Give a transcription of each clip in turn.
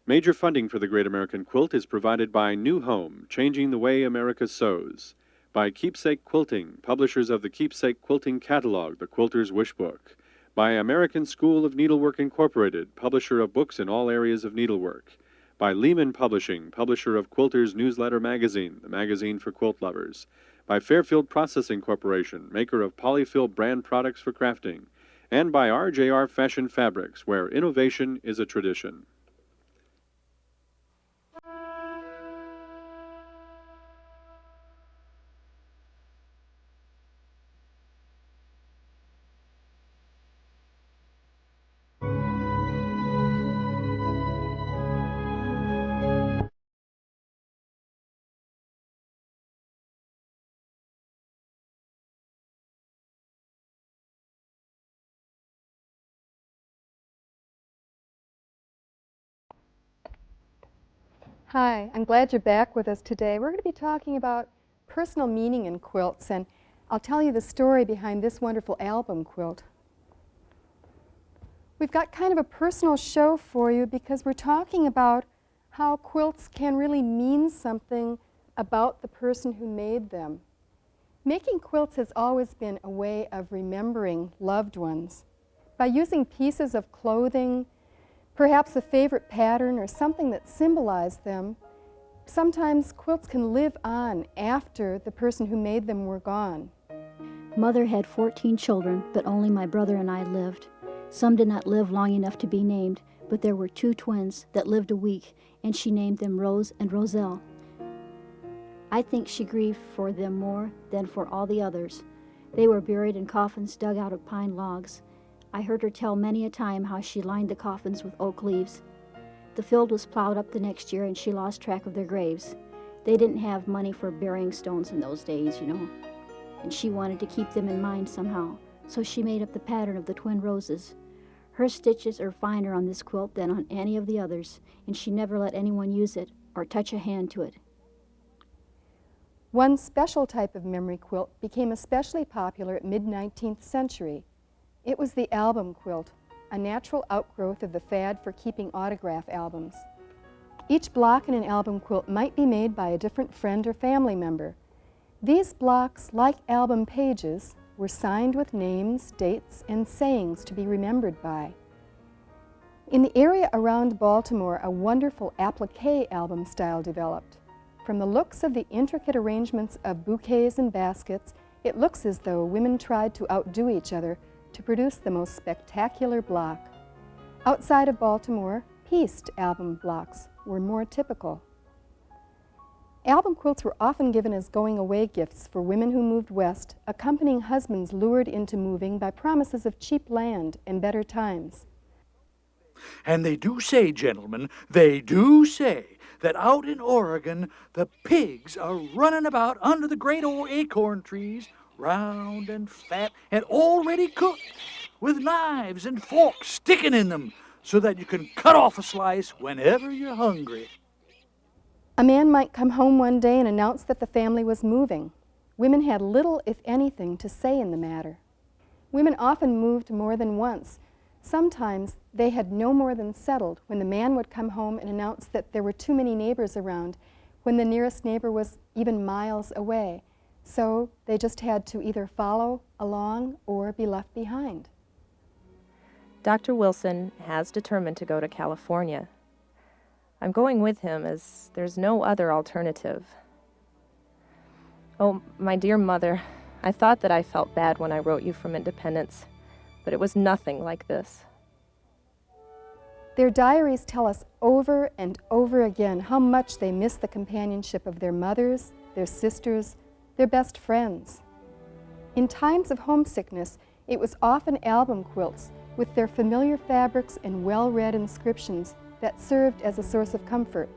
Major funding for the Great American Quilt is provided by New Home, Changing the Way America Sews, by Keepsake Quilting, publishers of the Keepsake Quilting Catalog, The Quilter's Wish Book, by American School of Needlework Incorporated, publisher of books in all areas of needlework, by Lehman Publishing, publisher of Quilter's Newsletter Magazine, the magazine for quilt lovers, by Fairfield Processing Corporation, maker of Polyfill brand products for crafting, and by RJR Fashion Fabrics, where innovation is a tradition. Hi, I'm glad you're back with us today. We're going to be talking about personal meaning in quilts, and I'll tell you the story behind this wonderful album quilt. We've got kind of a personal show for you because we're talking about how quilts can really mean something about the person who made them. Making quilts has always been a way of remembering loved ones. By using pieces of clothing, perhaps a favorite pattern or something that symbolized them, sometimes quilts can live on after the person who made them were gone. Mother had 14 children, but only my brother and I lived. Some did not live long enough to be named, but there were 2 twins that lived a week, and she named them Rose and Roselle. I think she grieved for them more than for all the others. They were buried in coffins dug out of pine logs. I heard her tell many a time how she lined the coffins with oak leaves. The field was plowed up the next year and she lost track of their graves. They didn't have money for burying stones in those days, you know. And she wanted to keep them in mind somehow, so she made up the pattern of the twin roses. Her stitches are finer on this quilt than on any of the others, and she never let anyone use it or touch a hand to it. One special type of memory quilt became especially popular at mid-19th century. It was the album quilt, a natural outgrowth of the fad for keeping autograph albums. Each block in an album quilt might be made by a different friend or family member. These blocks, like album pages, were signed with names, dates, and sayings to be remembered by. In the area around Baltimore, a wonderful applique album style developed. From the looks of the intricate arrangements of bouquets and baskets, it looks as though women tried to outdo each other to produce the most spectacular block. Outside of Baltimore, pieced album blocks were more typical. Album quilts were often given as going-away gifts for women who moved west, accompanying husbands lured into moving by promises of cheap land and better times. And they do say, gentlemen, they do say that out in Oregon, the pigs are running about under the great old acorn trees, round and fat and already cooked, with knives and forks sticking in them so that you can cut off a slice whenever you're hungry. A man might come home one day and announce that the family was moving. Women had little, if anything, to say in the matter. Women often moved more than once. Sometimes they had no more than settled when the man would come home and announce that there were too many neighbors around, when the nearest neighbor was even miles away. So they just had to either follow along or be left behind. Dr. Wilson has determined to go to California. I'm going with him as there's no other alternative. Oh, my dear mother, I thought that I felt bad when I wrote you from Independence, but it was nothing like this. Their diaries tell us over and over again how much they miss the companionship of their mothers, their sisters, their best friends. In times of homesickness, it was often album quilts with their familiar fabrics and well-read inscriptions that served as a source of comfort.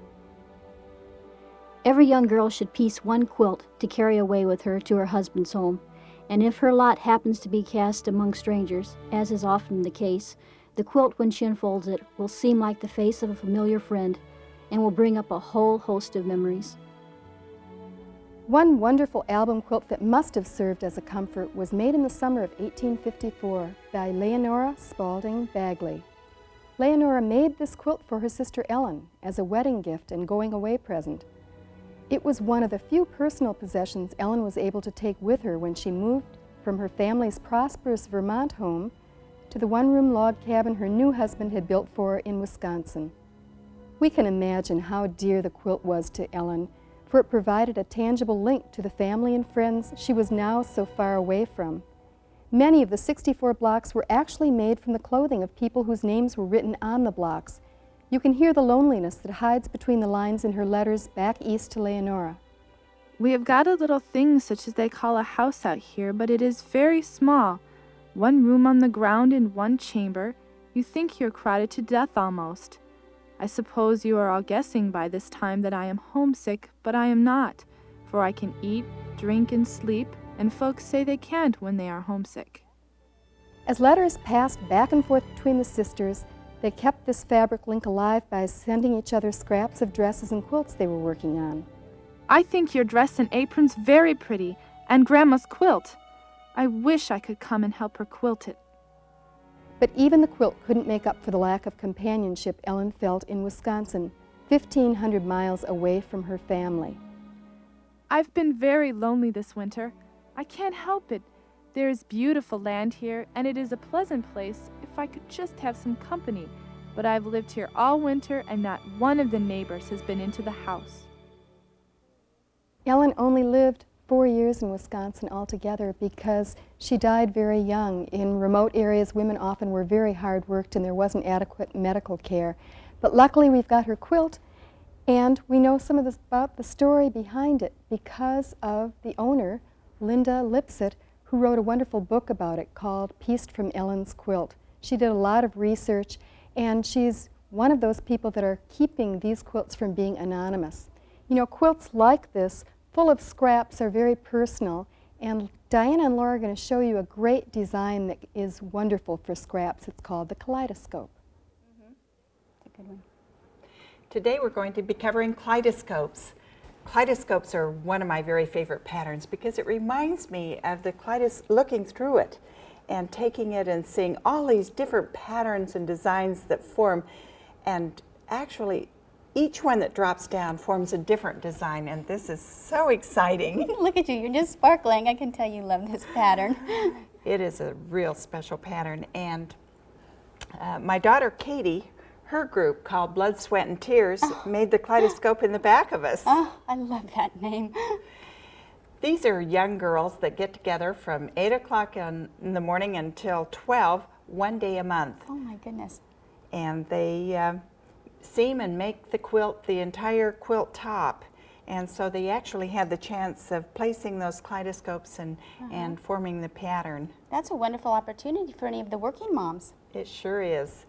Every young girl should piece one quilt to carry away with her to her husband's home, and if her lot happens to be cast among strangers, as is often the case, the quilt, when she unfolds it, will seem like the face of a familiar friend and will bring up a whole host of memories. One wonderful album quilt that must have served as a comfort was made in the summer of 1854 by Leonora Spalding Bagley. Leonora made this quilt for her sister Ellen as a wedding gift and going-away present. It was one of the few personal possessions Ellen was able to take with her when she moved from her family's prosperous Vermont home to the one-room log cabin her new husband had built for her in Wisconsin. We can imagine how dear the quilt was to Ellen, for it provided a tangible link to the family and friends she was now so far away from. Many of the 64 blocks were actually made from the clothing of people whose names were written on the blocks. You can hear the loneliness that hides between the lines in her letters back east to Leonora. We have got a little thing such as they call a house out here, but it is very small. One room on the ground and one chamber. You think you're crowded to death almost. I suppose you are all guessing by this time that I am homesick, but I am not, for I can eat, drink, and sleep, and folks say they can't when they are homesick. As letters passed back and forth between the sisters, they kept this fabric link alive by sending each other scraps of dresses and quilts they were working on. I think your dress and apron's very pretty, and Grandma's quilt. I wish I could come and help her quilt it. But even the quilt couldn't make up for the lack of companionship Ellen felt in Wisconsin, 1,500 miles away from her family. I've been very lonely this winter. I can't help it. There is beautiful land here, and it is a pleasant place if I could just have some company. But I've lived here all winter, and not one of the neighbors has been into the house. Ellen only lived 4 years in Wisconsin altogether because she died very young. In remote areas, women often were very hard worked and there wasn't adequate medical care. But luckily we've got her quilt, and we know some of this about the story behind it because of the owner, Linda Lipset, who wrote a wonderful book about it called Pieced from Ellen's Quilt. She did a lot of research, and she's one of those people that are keeping these quilts from being anonymous. You know, quilts like this, full of scraps, are very personal, and Diana and Laura are going to show you a great design that is wonderful for scraps. It's called the Kaleidoscope. It's a good one. Today we're going to be covering kaleidoscopes. Kaleidoscopes are one of my very favorite patterns because it reminds me of the looking through it and taking it and seeing all these different patterns and designs that form, and actually each one that drops down forms a different design, and this is so exciting. Look at you, you're just sparkling. I can tell you love this pattern. It is a real special pattern, and my daughter Katie, her group called Blood, Sweat, and Tears made the kaleidoscope in the back of us. Oh, I love that name. These are young girls that get together from 8 o'clock in the morning until 12, one day a month. Oh my goodness. And they seam and make the quilt, the entire quilt top. And so they actually had the chance of placing those kaleidoscopes and forming the pattern. That's a wonderful opportunity for any of the working moms. It sure is.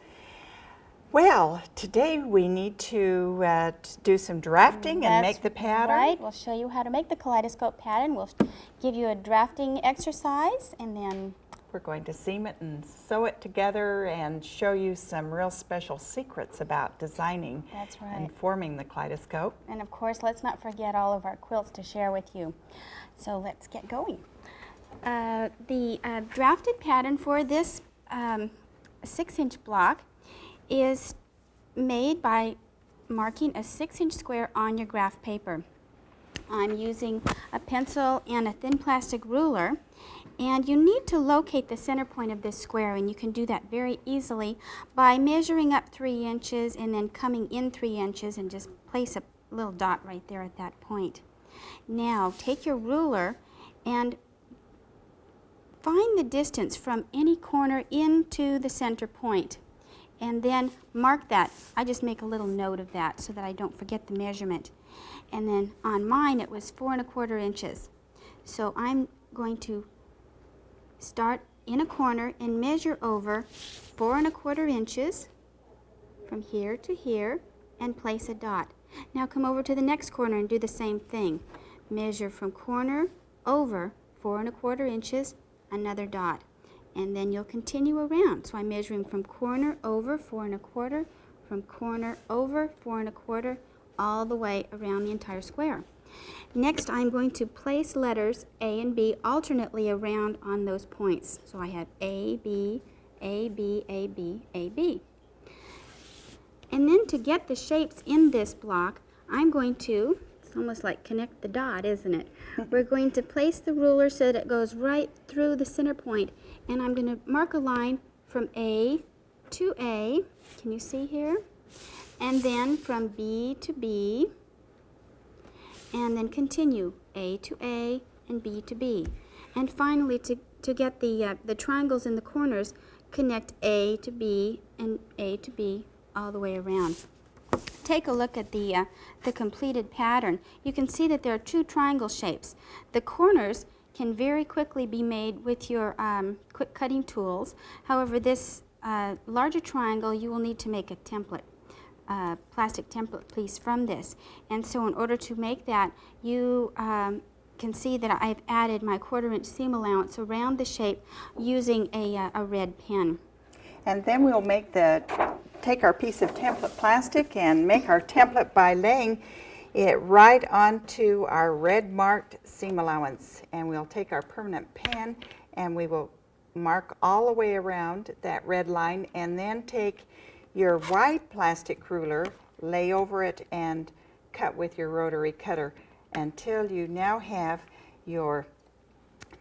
Well, today we need to do some drafting and make the pattern. Right, we'll show you how to make the kaleidoscope pattern. We'll give you a drafting exercise, and then we're going to seam it and sew it together and show you some real special secrets about designing and forming the kaleidoscope. And of course, let's not forget all of our quilts to share with you. So let's get going. The drafted pattern for this 6-inch block is made by marking a 6-inch square on your graph paper. I'm using a pencil and a thin plastic ruler, and you need to locate the center point of this square, and you can do that very easily by measuring up 3 inches and then coming in 3 inches and just place a little dot right there at that point. Now take your ruler and find the distance from any corner into the center point, and then mark that. I just make a little note of that so that I don't forget the measurement. And then on mine it was 4 1/4 inches. So I'm going to start in a corner and measure over 4 1/4 inches from here to here and place a dot. Now come over to the next corner and do the same thing. Measure from corner over 4 1/4 inches, another dot. And then you'll continue around. So I'm measuring from corner over 4 1/4, from corner over 4 1/4, all the way around the entire square. Next, I'm going to place letters A and B alternately around on those points. So I have A, B, A, B, A, B, A, B. And then to get the shapes in this block, I'm going to, it's almost like connect the dot, isn't it? We're going to place the ruler so that it goes right through the center point, and I'm going to mark a line from A to A. Can you see here? And then from B to B, and then continue A to A and B to B. And finally, to get the triangles in the corners, connect A to B and A to B all the way around. Take a look at the completed pattern. You can see that there are two triangle shapes. The corners can very quickly be made with your quick cutting tools. However, this larger triangle, you will need to make a template, plastic template piece from this. And so in order to make that, you can see that I've added my 1/4-inch seam allowance around the shape using a red pen. And then we'll take our piece of template plastic and make our template by laying it right onto our red marked seam allowance. And we'll take our permanent pen and we will mark all the way around that red line, and then take your white plastic ruler, lay over it, and cut with your rotary cutter until you now have your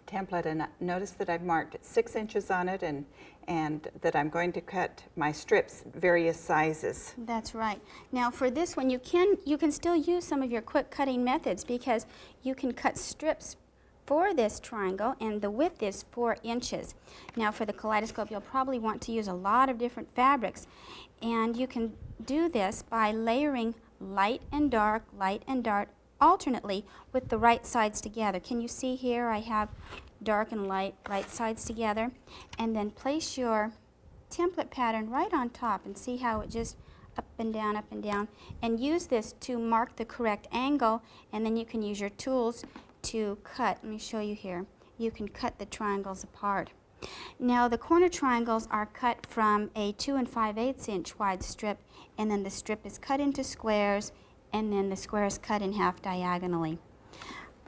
template. And notice that I've marked 6 inches on it, and that I'm going to cut my strips various sizes. That's right. Now for this one, you can still use some of your quick cutting methods, because you can cut strips for this triangle, and the width is 4 inches. Now for the kaleidoscope, you'll probably want to use a lot of different fabrics, and you can do this by layering light and dark alternately with the right sides together. Can you see here I have dark and light right sides together? And then place your template pattern right on top, and see how it just up and down, and use this to mark the correct angle, and then you can use your tools to cut. Let me show you here. You can cut the triangles apart. Now the corner triangles are cut from a 2 5/8 inch wide strip, and then the strip is cut into squares, and then the square is cut in half diagonally.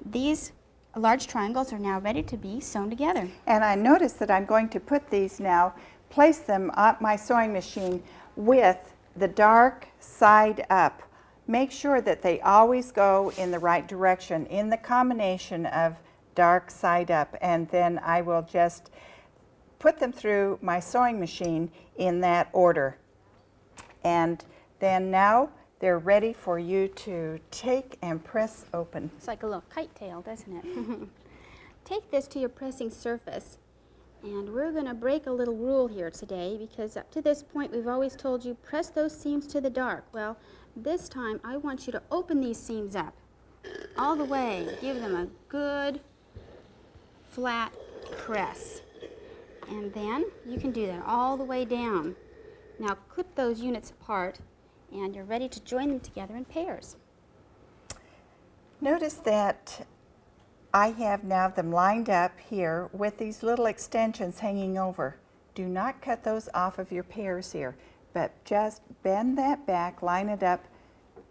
These large triangles are now ready to be sewn together. And I notice that I'm going to put these now, place them on my sewing machine with the dark side up. Make sure that they always go in the right direction in the combination of dark side up, and then I will just put them through my sewing machine in that order. And then now they're ready for you to take and press open. It's like a little kite tail, doesn't it? Take this to your pressing surface, and we're going to break a little rule here today, because up to this point we've always told you press those seams to the dark. Well, this time I want you to open these seams up all the way. Give them a good flat press, and then you can do that all the way down. Now clip those units apart, and you're ready to join them together in pairs. Notice that I have now them lined up here with these little extensions hanging over. Do not cut those off of your pairs here, but just bend that back, line it up.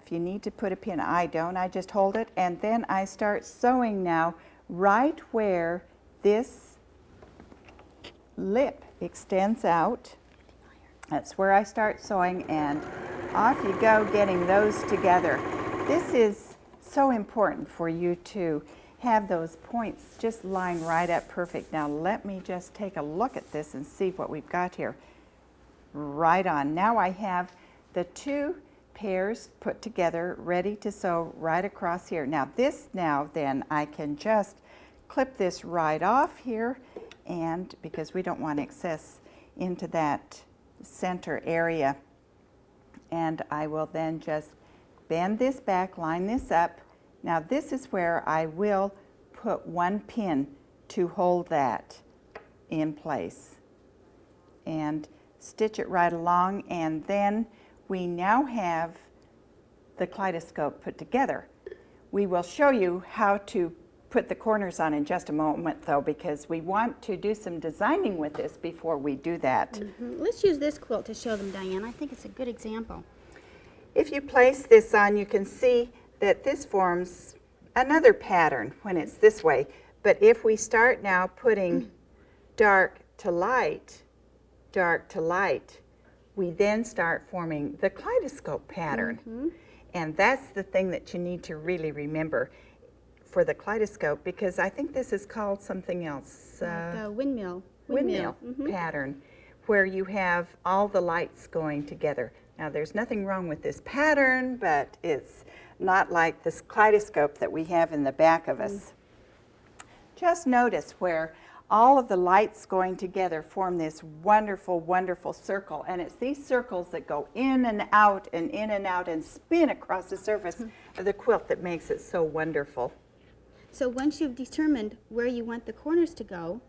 If you need to put a pin, I don't, I just hold it, and then I start sewing now right where this lip extends out. That's where I start sewing, and off you go getting those together. This is so important for you to have those points just line right up perfect. Now let me just take a look at this and see what we've got here. Right on. Now I have the 2 pairs put together, ready to sew right across here. Now then I can just clip this right off here, and because we don't want excess into that center area. And I will then just bend this back, line this up. Now this is where I will put 1 pin to hold that in place, and stitch it right along, and then we now have the kaleidoscope put together. We will show you how to put the corners on in just a moment though, because we want to do some designing with this before we do that. Let's use this quilt to show them, Diane. I think it's a good example. If you place this on, you can see that this forms another pattern when it's this way. But if we start now putting dark to light, we then start forming the kaleidoscope pattern. And that's the thing that you need to really remember for the kaleidoscope, because I think this is called something else. Like a windmill. Windmill pattern, where you have all the lights going together. Now there's nothing wrong with this pattern, but it's not like this kaleidoscope that we have in the back of us. Just notice where all of the lights going together form this wonderful, wonderful circle. And it's these circles that go in and out and in and out and spin across the surface of the quilt that makes it so wonderful. So once you've determined where you want the corners to go,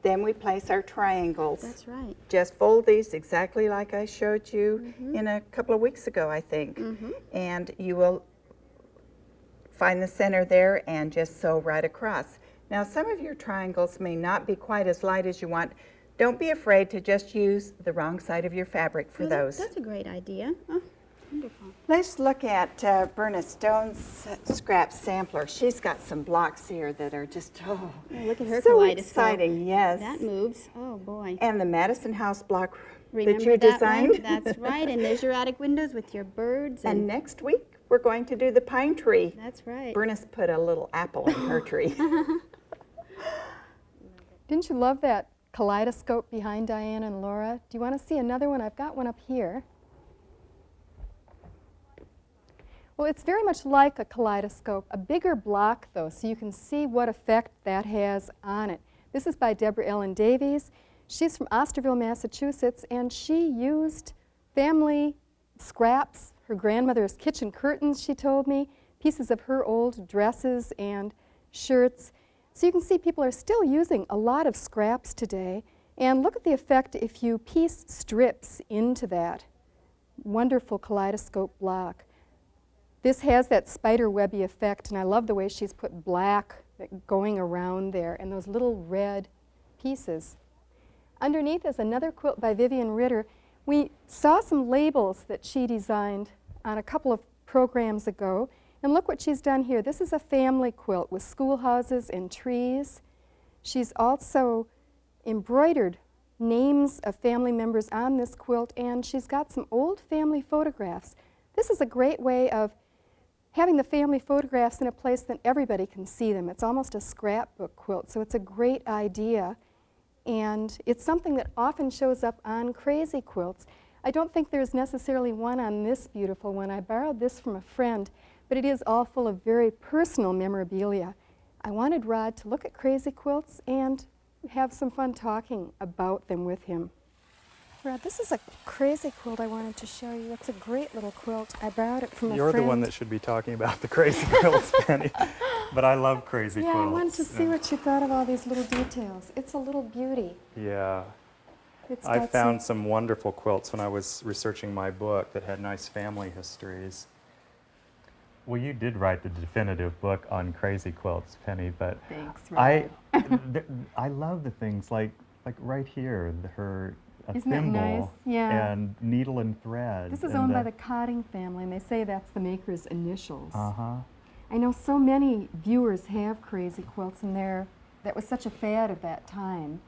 then we place our triangles. that's right. Just fold these exactly like I showed you in a couple of weeks ago, I think. And you will find the center there and just sew right across. Now, some of your triangles may not be quite as light as you want. Don't be afraid to just use the wrong side of your fabric for those. That's a great idea. Oh, wonderful. Let's look at Berna Stone's scrap sampler. She's got some blocks here that are just, Oh, look at her so kaleidoscope. exciting, yes. That moves. Oh, boy. And the Madison House block Remember that you designed. one? That's right. And there's your attic windows with your birds. And next week, we're going to do the pine tree. That's right. Bernice put a little apple in her tree. Didn't you love that kaleidoscope behind Diane and Laura? Do you want to see another one? I've got one up here. Well, it's very much like a kaleidoscope, a bigger block though, so you can see what effect that has on it. This is by Deborah Ellen Davies. She's from Osterville, Massachusetts, and she used family scraps, her grandmother's kitchen curtains, she told me, pieces of her old dresses and shirts. So you can see people are still using a lot of scraps today. And look at the effect if you piece strips into that wonderful kaleidoscope block. This has that spider webby effect, and I love the way she's put black going around there and those little red pieces. Underneath is another quilt by Vivian Ritter. We saw some labels that she designed on a couple of programs ago. And look what she's done here. This is a family quilt with schoolhouses and trees. She's also embroidered names of family members on this quilt, and she's got some old family photographs. This is a great way of having the family photographs in a place that everybody can see them. It's almost a scrapbook quilt, so it's a great idea. And it's something that often shows up on crazy quilts. I don't think there's necessarily one on this beautiful one. I borrowed this from a friend, but it is all full of very personal memorabilia. I wanted Rod to look at crazy quilts and have some fun talking about them with him. Rod, this is a crazy quilt I wanted to show you. It's a great little quilt. I borrowed it from a friend. You're the one that should be talking about the crazy quilts, Penny. But I love crazy quilts. Yeah, I wanted to see what you thought of all these little details. It's a little beauty. Yeah. It's I got found some wonderful quilts when I was researching my book that had nice family histories. Well, you did write the definitive book on crazy quilts, Penny, but Thanks, I love the things like right here, a Isn't that thimble nice? Yeah. and needle and thread. This is and owned by the Cotting family, and they say that's the maker's initials. Uh-huh. I know so many viewers have crazy quilts, and that was such a fad of that time.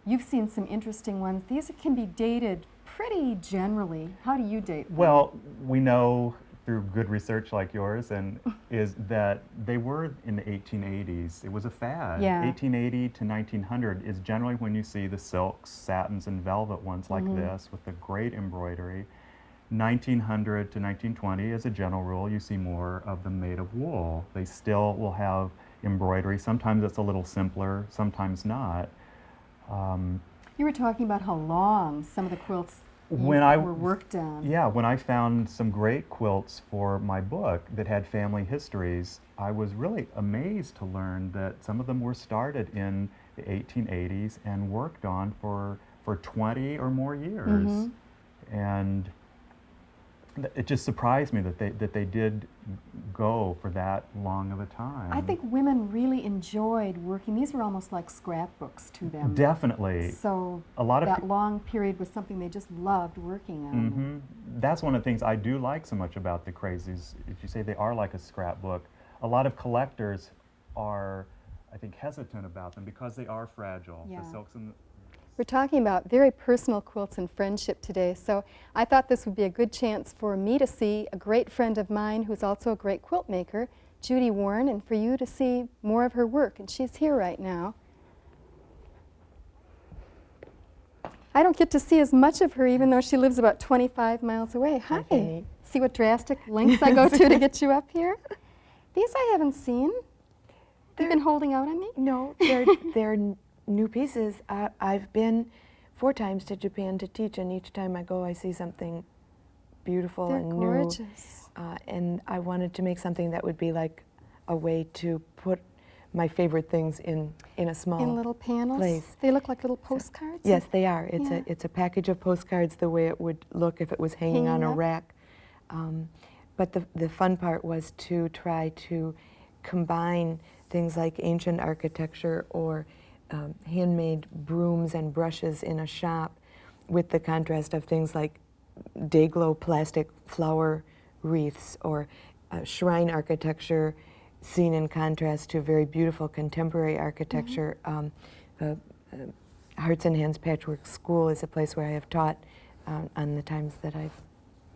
You've seen some interesting ones. These can be dated pretty generally. How do you date them? Well, we know through good research like yours is that they were in the 1880s. It was a fad. Yeah. 1880 to 1900 is generally when you see the silks, satins, and velvet ones like this with the great embroidery. 1900 to 1920, as a general rule, you see more of them made of wool. They still will have embroidery. Sometimes it's a little simpler, sometimes not. You were talking about how long some of the quilts were worked on. Yeah, when I found some great quilts for my book that had family histories, I was really amazed to learn that some of them were started in the 1880s and worked on for 20 or more years. And it just surprised me that they did go for that long of a time. I think women really enjoyed working. These were almost like scrapbooks to them. Definitely. So a lot of that long period was something they just loved working on. That's one of the things I do like so much about the crazies. If you say they are like a scrapbook, a lot of collectors are, I think, hesitant about them because they are fragile. Yeah. The silks and We're talking about very personal quilts and friendship today, so I thought this would be a good chance for me to see a great friend of mine who's also a great quilt maker, Judi Warren, and for you to see more of her work, and she's here right now. I don't get to see as much of her even though she lives about 25 miles away. Hi. Okay. See what drastic lengths I go to get you up here? These I haven't seen. You've been holding out on me? No, they're new pieces. I've been 4 times to Japan to teach, and each time I go I see something beautiful They're and gorgeous. new. And I wanted to make something that would be like a way to put my favorite things in a small In little panels? place. They look like little postcards? Yes, they are. Yeah. It's a package of postcards the way it would look if it was hanging on a up. rack. But the fun part was to try to combine things like ancient architecture or handmade brooms and brushes in a shop with the contrast of things like day-glow plastic flower wreaths or shrine architecture seen in contrast to very beautiful contemporary architecture. The Hearts and Hands Patchwork School is a place where I have taught on the times that I've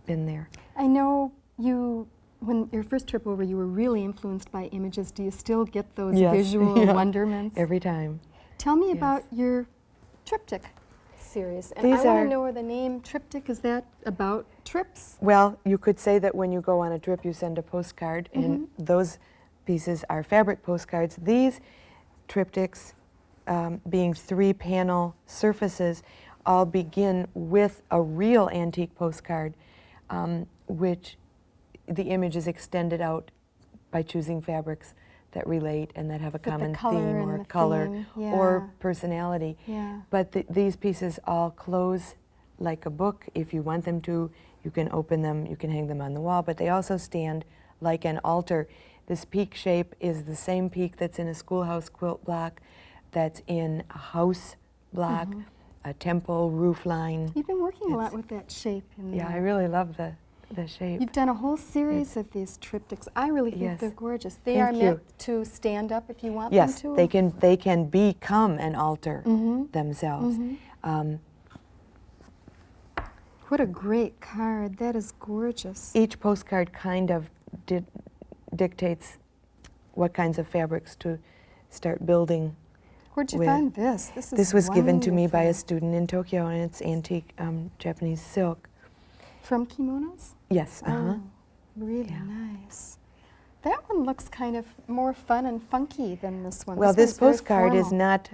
been there. I know you, when your first trip over, you were really influenced by images. Do you still get those Yes. visual Yeah. wonderments? Every time. Tell me Yes. about your triptych series. And These I want are- to know where the name triptych, is that about trips? Well, you could say that when you go on a trip, you send a postcard, and those pieces are fabric postcards. These triptychs, being 3-panel surfaces, all begin with a real antique postcard, which the image is extended out by choosing fabrics that relate and that have a the common color theme and or the color theme, yeah. or personality. Yeah. But these pieces all close like a book. If you want them to, you can open them, you can hang them on the wall, but they also stand like an altar. This peak shape is the same peak that's in a schoolhouse quilt block, that's in a house block, a temple roof line. You've been working a lot with that shape in there. Yeah, I really love the shape. You've done a whole series of these triptychs. I really think Yes. they're gorgeous. They Thank are you. meant to stand up if you want Yes, them to. they can become an altar themselves. What a great card. That is gorgeous. Each postcard kind of dictates what kinds of fabrics to start building. Where'd you with. find this? This is This was given to me by a wonderful. student in Tokyo, and it's antique Japanese silk. From kimonos? Yes, Oh, really Yeah. nice. That one looks kind of more fun and funky than this one. Well, this one's very postcard is formal. not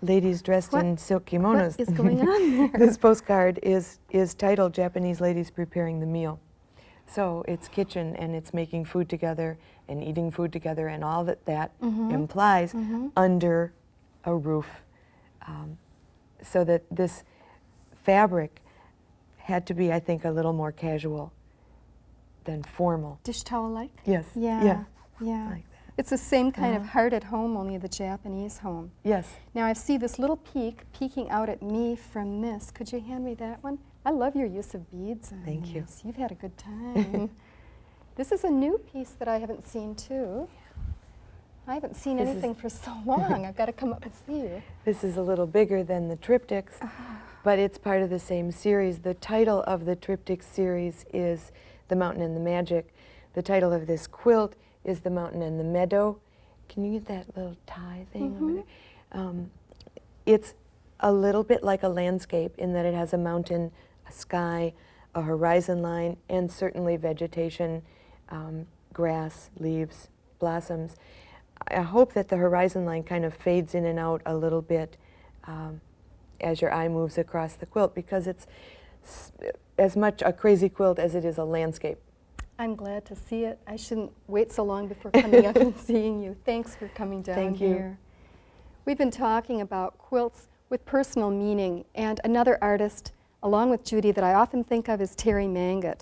ladies dressed What- in silk kimonos. What is going on there? This postcard is titled Japanese Ladies Preparing the Meal. So it's kitchen, and it's making food together and eating food together and all that implies under a roof. So that this fabric had to be, I think, a little more casual than formal. Dish towel-like? Yes. Yeah. Yeah. Yeah. Like It's the same kind of heart at home, only the Japanese home. Yes. Now I see this little peak peeking out at me from this. Could you hand me that one? I love your use of beads on Thank you. these. You've had a good time. This is a new piece that I haven't seen too. I haven't seen This is- anything for so long. I've got to come up and see you. This is a little bigger than the triptychs, but it's part of the same series. The title of the triptych series is The Mountain and the Magic. The title of this quilt is The Mountain and the Meadow. Can you get that little tie thing over there? It's a little bit like a landscape in that it has a mountain, a sky, a horizon line, and certainly vegetation, grass, leaves, blossoms. I hope that the horizon line kind of fades in and out a little bit as your eye moves across the quilt, because it's as much a crazy quilt as it is a landscape. I'm glad to see it. I shouldn't wait so long before coming up and seeing you. Thanks for coming down Thank you. here. We've been talking about quilts with personal meaning, and another artist, along with Judi, that I often think of is Terry Mangat.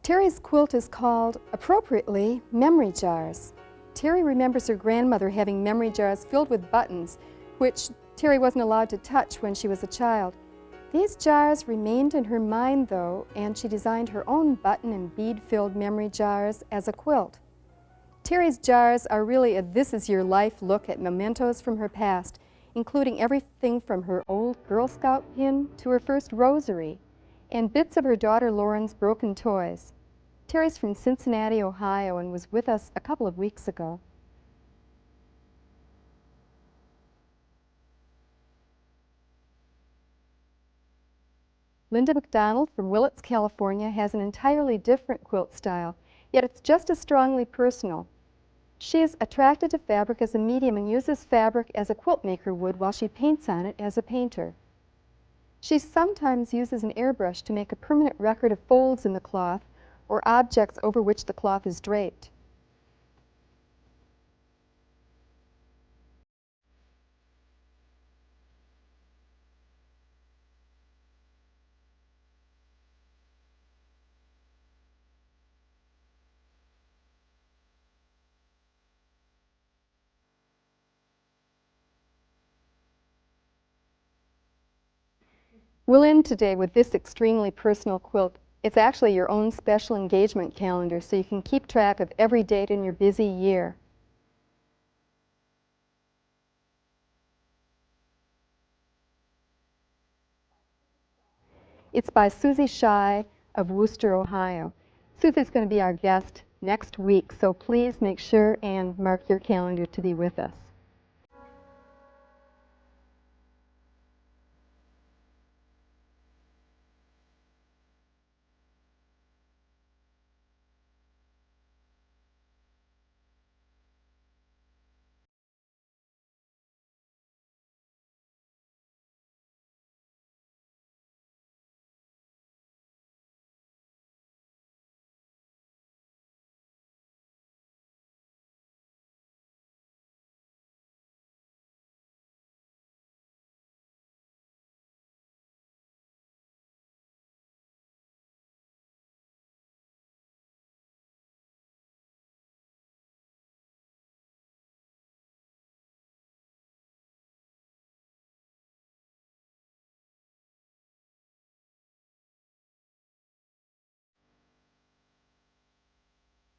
Terry's quilt is called, appropriately, Memory Jars. Terry remembers her grandmother having memory jars filled with buttons, which Terry wasn't allowed to touch when she was a child. These jars remained in her mind, though, and she designed her own button and bead-filled memory jars as a quilt. Terry's jars are really a this-is-your-life look at mementos from her past, including everything from her old Girl Scout pin to her first rosary, and bits of her daughter Lauren's broken toys. Terry's from Cincinnati, Ohio, and was with us a couple of weeks ago. Linda McDonald from Willits, California, has an entirely different quilt style, yet it's just as strongly personal. She is attracted to fabric as a medium and uses fabric as a quilt maker would while she paints on it as a painter. She sometimes uses an airbrush to make a permanent record of folds in the cloth or objects over which the cloth is draped. We'll end today with this extremely personal quilt. It's actually your own special engagement calendar, so you can keep track of every date in your busy year. It's by Susie Shy of Wooster, Ohio. Susie's going to be our guest next week, so please make sure and mark your calendar to be with us.